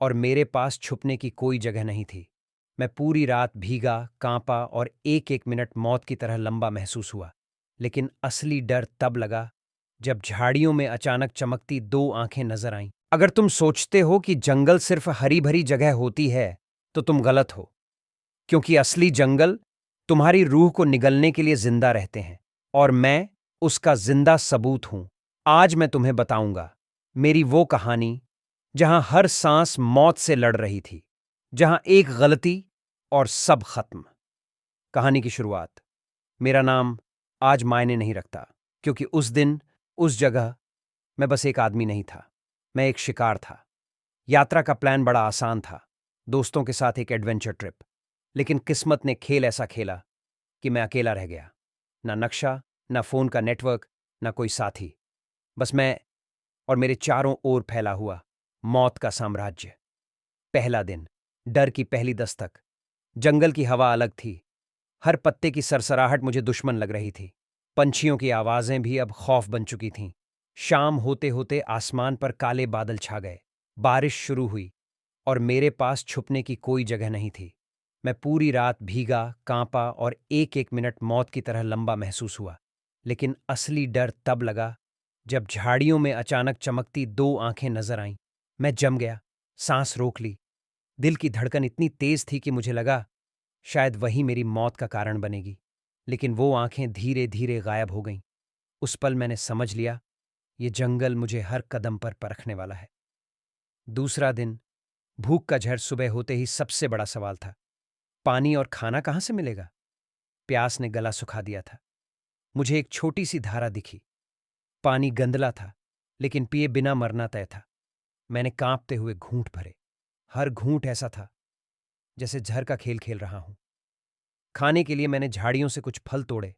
और मेरे पास छुपने की कोई जगह नहीं थी। मैं पूरी रात भीगा, कांपा और एक-एक मिनट मौत की तरह लंबा महसूस हुआ। लेकिन असली डर तब लगा जब झाड़ियों में अचानक चमकती 2 आंखें नजर आईं। अगर तुम सोचते हो कि जंगल सिर्फ हरी-भरी जगह होती है, तो तुम गलत हो। क्योंकि असली जंगल तुम्हारी रूह को निगलने के लिए जिंदा रहते हैं, और मैं उसका जिंदा सबूत हूं। आज मैं तुम्हें बताऊंगा मेरी वो कहानी जहां हर सांस मौत से लड़ रही थी, जहां एक गलती और सब खत्म। कहानी की शुरुआत। मेरा नाम आज मायने नहीं रखता, क्योंकि उस दिन, उस जगह मैं बस एक आदमी नहीं था, मैं एक शिकार था। यात्रा का प्लान बड़ा आसान था, दोस्तों के साथ एक एडवेंचर ट्रिप। लेकिन किस्मत ने खेल ऐसा खेला कि मैं अकेला रह गया। ना नक्शा, ना फोन का नेटवर्क, ना कोई साथी। बस मैं और मेरे चारों ओर फैला हुआ मौत का साम्राज्य। पहला दिन, डर की पहली दस्तक। जंगल की हवा अलग थी। हर पत्ते की सरसराहट मुझे दुश्मन लग रही थी। पंछियों की आवाजें भी अब खौफ बन चुकी थीं। शाम होते होते आसमान पर काले बादल छा गए। बारिश शुरू हुई और मेरे पास छुपने की कोई जगह नहीं थी। मैं पूरी रात भीगा, कांपा और एक-एक मिनट मौत की तरह लंबा महसूस हुआ। लेकिन असली डर तब लगा जब झाड़ियों में अचानक चमकती 2 आंखें नजर आईं। मैं जम गया, सांस रोक ली। दिल की धड़कन इतनी तेज थी कि मुझे लगा शायद वही मेरी मौत का कारण बनेगी। लेकिन वो आंखें धीरे धीरे गायब हो गईं। उस पल मैंने समझ लिया, ये जंगल मुझे हर कदम पर परखने वाला है। दूसरा दिन, भूख का जहर सुबह होते ही सबसे बड़ा सवाल था। पानी और खाना कहाँ से मिलेगा? प्यास ने गला सुखा दिया था। मुझे एक छोटी सी धारा दिखी। पानी गंदला था, लेकिन पिए बिना मरना तय था। मैंने कांपते हुए घूंट भरे। हर घूंट ऐसा था जैसे जहर का खेल खेल रहा हूं। खाने के लिए मैंने झाड़ियों से कुछ फल तोड़े।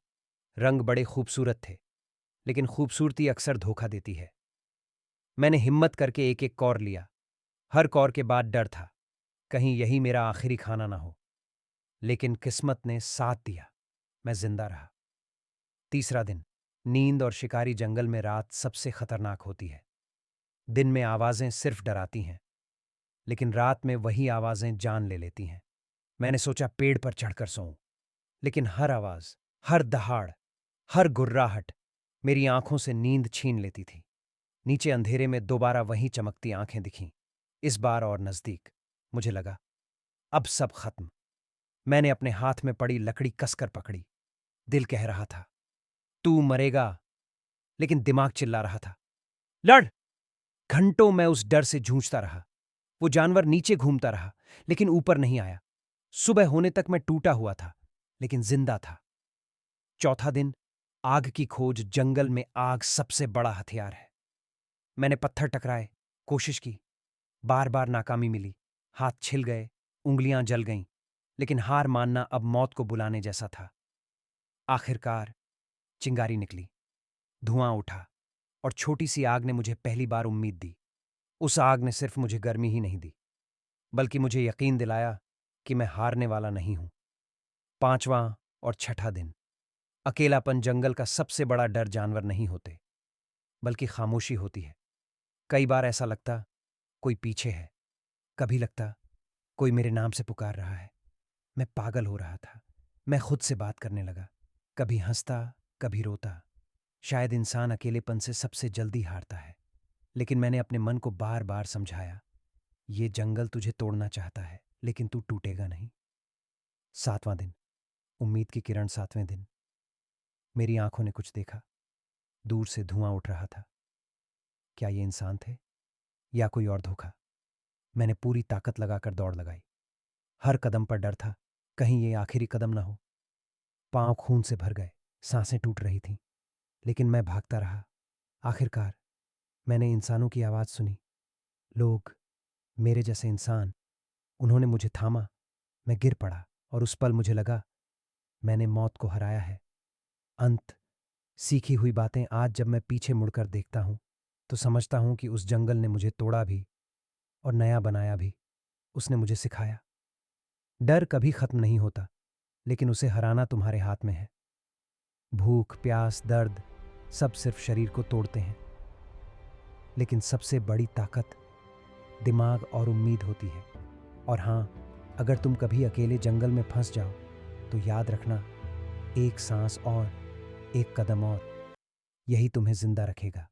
रंग बड़े खूबसूरत थे, लेकिन खूबसूरती अक्सर धोखा देती है। मैंने हिम्मत करके एक एक कौर लिया। हर कौर के बाद डर था, कहीं यही मेरा आखिरी खाना ना हो। लेकिन किस्मत ने साथ दिया, मैं जिंदा रहा। तीसरा दिन, नींद और शिकारी जंगल में रात सबसे खतरनाक होती है। दिन में आवाजें सिर्फ डराती हैं, लेकिन रात में वही आवाजें जान ले लेती हैं। मैंने सोचा पेड़ पर चढ़कर सोऊं, लेकिन हर आवाज, हर दहाड़, हर गुर्राहट मेरी आंखों से नींद छीन लेती थी। नीचे अंधेरे में दोबारा वही चमकती आंखें दिखीं, इस बार और नजदीक। मुझे लगा अब सब खत्म। मैंने अपने हाथ में पड़ी लकड़ी कसकर पकड़ी। दिल कह रहा था तू मरेगा, लेकिन दिमाग चिल्ला रहा था लड़। घंटों मैं उस डर से जूझता रहा। वो जानवर नीचे घूमता रहा, लेकिन ऊपर नहीं आया। सुबह होने तक मैं टूटा हुआ था, लेकिन जिंदा था। चौथा दिन, आग की खोज। जंगल में आग सबसे बड़ा हथियार है। मैंने पत्थर टकराए, कोशिश की, बार बार नाकामी मिली। हाथ छिल गए, उंगलियां जल गईं, लेकिन हार मानना अब मौत को बुलाने जैसा था। आखिरकार चिंगारी निकली, धुआं उठा, और छोटी सी आग ने मुझे पहली बार उम्मीद दी। उस आग ने सिर्फ मुझे गर्मी ही नहीं दी, बल्कि मुझे यकीन दिलाया कि मैं हारने वाला नहीं हूं। पांचवां और छठा दिन। अकेलापन जंगल का सबसे बड़ा डर। जानवर नहीं होते, बल्कि खामोशी होती है। कई बार ऐसा लगता कोई पीछे है, कभी लगता कोई मेरे नाम से पुकार रहा है। मैं पागल हो रहा था। मैं खुद से बात करने लगा, कभी हंसता, कभी रोता। शायद इंसान अकेलेपन से सबसे जल्दी हारता है। लेकिन मैंने अपने मन को बार बार समझाया, ये जंगल तुझे तोड़ना चाहता है, लेकिन तू टूटेगा नहीं। सातवां दिन, उम्मीद की किरण। सातवें दिन मेरी आंखों ने कुछ देखा। दूर से धुआं उठ रहा था। क्या ये इंसान थे या कोई और धोखा? मैंने पूरी ताकत लगाकर दौड़ लगाई। हर कदम पर डर था, कहीं ये आखिरी कदम ना हो। पांव खून से भर गए, सांसें टूट रही थीं, लेकिन मैं भागता रहा। आखिरकार मैंने इंसानों की आवाज सुनी। लोग, मेरे जैसे इंसान। उन्होंने मुझे थामा। मैं गिर पड़ा, और उस पल मुझे लगा मैंने मौत को हराया है। अंत। सीखी हुई बातें। आज जब मैं पीछे मुड़कर देखता हूं, तो समझता हूं कि उस जंगल ने मुझे तोड़ा भी और नया बनाया भी। उसने मुझे सिखाया, डर कभी खत्म नहीं होता, लेकिन उसे हराना तुम्हारे हाथ में है। भूख, प्यास, दर्द सब सिर्फ शरीर को तोड़ते हैं, लेकिन सबसे बड़ी ताकत दिमाग और उम्मीद होती है। और हाँ, अगर तुम कभी अकेले जंगल में फंस जाओ तो याद रखना, एक सांस और, एक कदम और, यही तुम्हें जिंदा रखेगा।